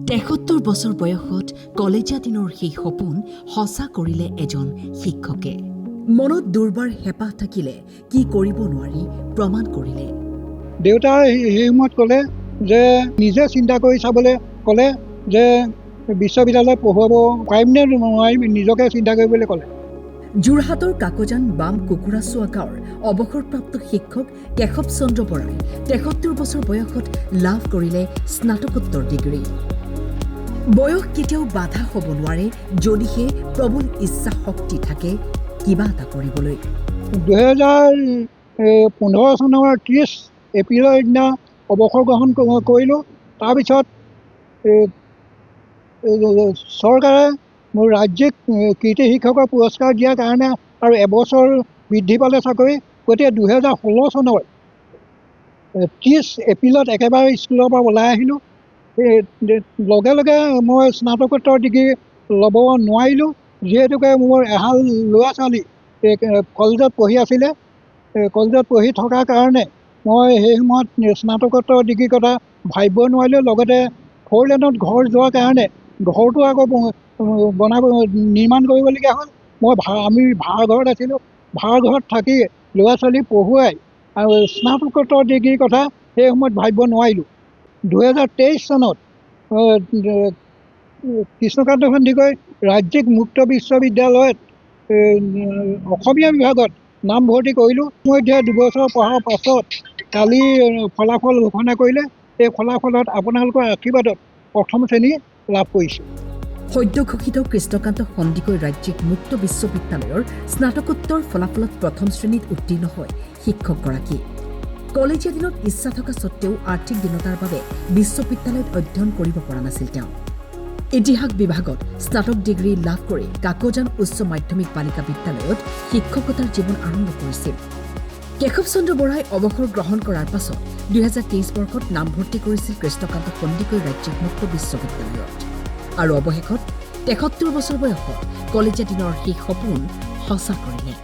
৭৩ বছৰ বয়সত কলেজীয়া দিনৰ সেই সপোন সঁচা কৰিলে এজন শিক্ষকে। মনত দুৰ্বাৰ হেঁপাহ থাকিলে কি কৰিব নোৱাৰি প্ৰমাণ কৰিলে। দেউতাই সেই সময়ত ক'লে যে নিজে চিন্তা কৰি চাবলৈ ক'লে যে বিশ্ববিদ্যালয়ত পঢ়ুৱাব পাৰিম নে নোৱাৰিম, নিজকে চিন্তা কৰিবলৈ ক'লে। যোৰহাটৰ কাকজান বাম কুকুৰাচোৱা গাঁৱৰ অৱসৰপ্ৰাপ্ত শিক্ষক কেশৱ চন্দ্ৰ বৰাই ৭৩ বছৰ বয়সত লাভ কৰিলে স্নাতকোত্তৰ ডিগ্ৰী। বয়স কেতিয়াও বাধা হ'ব নোৱাৰে যদিহে প্ৰবল ইচ্ছা শক্তি থাকে কিবা এটা কৰিবলৈ। 2015 চনৰ 30 এপ্ৰিলৰ দিনা অৱসৰ গ্ৰহণ কৰিলোঁ। তাৰপিছত চৰকাৰে মোৰ ৰাজ্যিক কীৰ্তি শিক্ষকৰ পুৰস্কাৰ দিয়াৰ কাৰণে আৰু এবছৰ বৃদ্ধি পালে চাকৰি। গতিকে 2016 চনৰ 30 এপ্ৰিলত একেবাৰে স্কুলৰ পৰা ওলাই আহিলোঁ। লগে লগে মই স্নাতকোত্তৰ ডিগ্ৰী ল'ব নোৱাৰিলোঁ, যিহেতুকে মোৰ এহাল ল'ৰা ছোৱালী কলেজত পঢ়ি আছিলে। কলেজত পঢ়ি থকাৰ কাৰণে মই সেই সময়ত স্নাতকোত্তৰ ডিগ্ৰীৰ কথা ভাবিব নোৱাৰিলোঁ। লগতে 4 লেনত ঘৰ যোৱাৰ কাৰণে ঘৰটো আকৌ নিৰ্মাণ কৰিবলগীয়া হ'ল। আমি ভাড়াঘৰত আছিলোঁ। ভাড়াঘৰত থাকি ল'ৰা ছোৱালী পঢ়ুৱাই আৰু স্নাতকোত্তৰ ডিগ্ৰীৰ কথা সেই সময়ত ভাবিব নোৱাৰিলোঁ। 2023 চনত কৃষ্ণকান্ত সন্দিকৈ ৰাজ্যিক মুক্ত বিশ্ববিদ্যালয়ত অসমীয়া বিভাগত নামভৰ্তি কৰিলোঁ। ইতিমধ্যে 2 বছৰ পঢ়াৰ পাছত কালি ফলাফল ঘোষণা কৰিলে। এই ফলাফলত আপোনালোকৰ আশীৰ্বাদত প্ৰথম শ্ৰেণী লাভ কৰিছোঁ। সদ্য ঘোষিত কৃষ্ণকান্ত সন্দিকৈ ৰাজ্যিক মুক্ত বিশ্ববিদ্যালয়ৰ স্নাতকোত্তৰ ফলাফলত প্ৰথম শ্ৰেণীত উত্তীৰ্ণ হয় শিক্ষকগৰাকী। কলেজীয়া দিনত ইচ্ছা থকা স্বত্বেও আৰ্থিক দীনতাৰ বাবে বিশ্ববিদ্যালয়ত অধ্যয়ন কৰিব পৰা নাছিল তেওঁ। ইতিহাস বিভাগত স্নাতক ডিগ্ৰী লাভ কৰি কাকজান উচ্চ মাধ্যমিক বালিকা বিদ্যালয়ত শিক্ষকতাৰ জীৱন আৰম্ভ কৰিছিল। কেশৱ চন্দ্ৰ বৰাই অৱসৰ গ্ৰহণ কৰাৰ পাছত 2023 বৰ্ষত নামভৰ্তি কৰিছিল কৃষ্ণকান্ত সন্দিকৈ ৰাজ্যিক মুক্ত বিশ্ববিদ্যালয়ত আৰু অৱশেষত ৭৩ বছৰ বয়সত কলেজীয়া দিনৰ সেই সপোন সঁচা কৰিলে।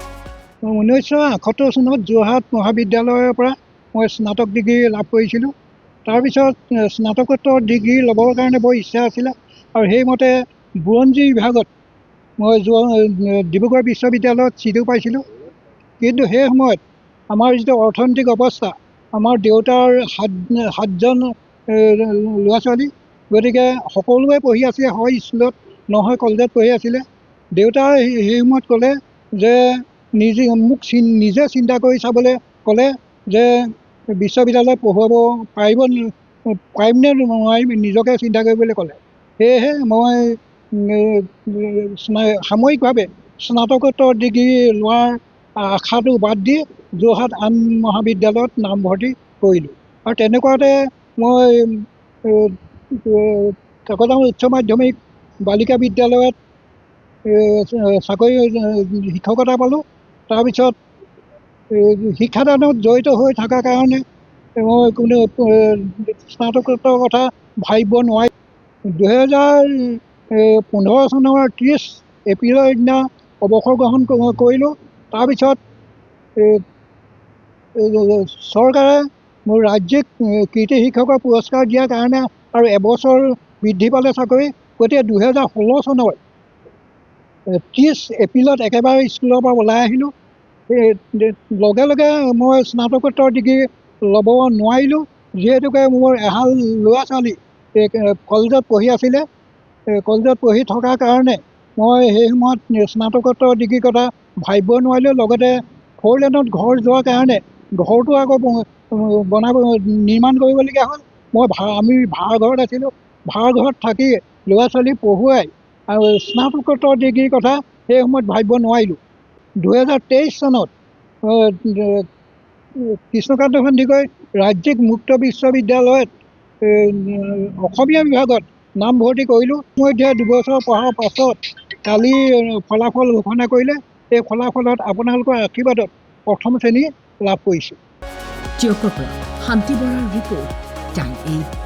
1978 চনত যোৰহাট মহাবিদ্যালয়ৰ পৰা মই স্নাতক ডিগ্ৰী লাভ কৰিছিলোঁ। তাৰপিছত স্নাতকোত্তৰ ডিগ্ৰী ল'বৰ কাৰণে বৰ ইচ্ছা আছিলে আৰু সেইমতে বুৰঞ্জী বিভাগত মই ডিব্ৰুগড় বিশ্ববিদ্যালয়ত চিটো পাইছিলোঁ। কিন্তু সেই সময়ত আমাৰ যিটো অৰ্থনৈতিক অৱস্থা, আমাৰ দেউতাৰ সাতজন ল'ৰা ছোৱালী, গতিকে সকলোৱে পঢ়ি আছিলে, হয় স্কুলত নহয় কলেজত পঢ়ি আছিলে। দেউতাই সেই সময়ত ক'লে যে নিজে চিন্তা কৰি চাবলৈ ক'লে যে বিশ্ববিদ্যালয়ত পঢ়ুৱাব পাৰিম নে নোৱাৰিম, নিজকে চিন্তা কৰিবলৈ ক'লে। সেয়েহে মই সাময়িকভাৱে স্নাতকোত্তৰ ডিগ্ৰী লোৱাৰ আশাটো বাদ দি যোৰহাট আন মহাবিদ্যালয়ত নামভৰ্তি কৰিলোঁ। আৰু তেনেকুৱাতে মই কাকজান উচ্চ মাধ্যমিক বালিকা বিদ্যালয়ত চাকৰি শিক্ষকতা পালোঁ। তাৰপিছত শিক্ষাদানত জড়িত হৈ থকাৰ কাৰণে মই কোনো স্নাতকোত্তৰ কথা ভাবিব নোৱাৰিলোঁ। 2015 চনৰ 30 এপ্ৰিলৰ দিনা অৱসৰ গ্ৰহণ কৰিলোঁ। তাৰপিছত চৰকাৰে মোৰ ৰাজ্যিক কীৰ্তি শিক্ষকৰ পুৰস্কাৰ দিয়াৰ কাৰণে আৰু এবছৰ বৃদ্ধি পালে চাকৰি। গতিকে 2016 চনৰ 30 এপ্ৰিলত একেবাৰে স্কুলৰ পৰা ওলাই আহিলোঁ। লগে লগে মই স্নাতকোত্তৰ ডিগ্ৰী ল'ব নোৱাৰিলোঁ, যিহেতুকে মোৰ এহাল ল'ৰা ছোৱালী কলেজত পঢ়ি আছিলে। কলেজত পঢ়ি থকাৰ কাৰণে মই সেই সময়ত স্নাতকোত্তৰ ডিগ্ৰীৰ কথা ভাবিব নোৱাৰিলোঁ। লগতে 4 লেনত ঘৰ যোৱাৰ কাৰণে ঘৰটো আকৌ নিৰ্মাণ কৰিবলগীয়া হ'ল। আমি ভাড়াঘৰত আছিলোঁ। ভাড়াঘৰত থাকি ল'ৰা ছোৱালী পঢ়ুৱাই আৰু স্নাতকোত্তৰ ডিগ্ৰীৰ কথা সেই সময়ত ভাবিব নোৱাৰিলোঁ। 2023 চনত কৃষ্ণকান্ত সন্দিকৈ ৰাজ্যিক মুক্ত বিশ্ববিদ্যালয়ত অসমীয়া বিভাগত নামভৰ্তি কৰিলোঁ। ইতিমধ্যে 2 বছৰ পঢ়াৰ পাছত কালি ফলাফল ঘোষণা কৰিলে। এই ফলাফলত আপোনালোকৰ আশীৰ্বাদত প্ৰথম শ্ৰেণী লাভ কৰিছোঁ। টিয়কৰ পৰা শান্তি বৰাৰ ৰিপৰ্ট টাইম 8।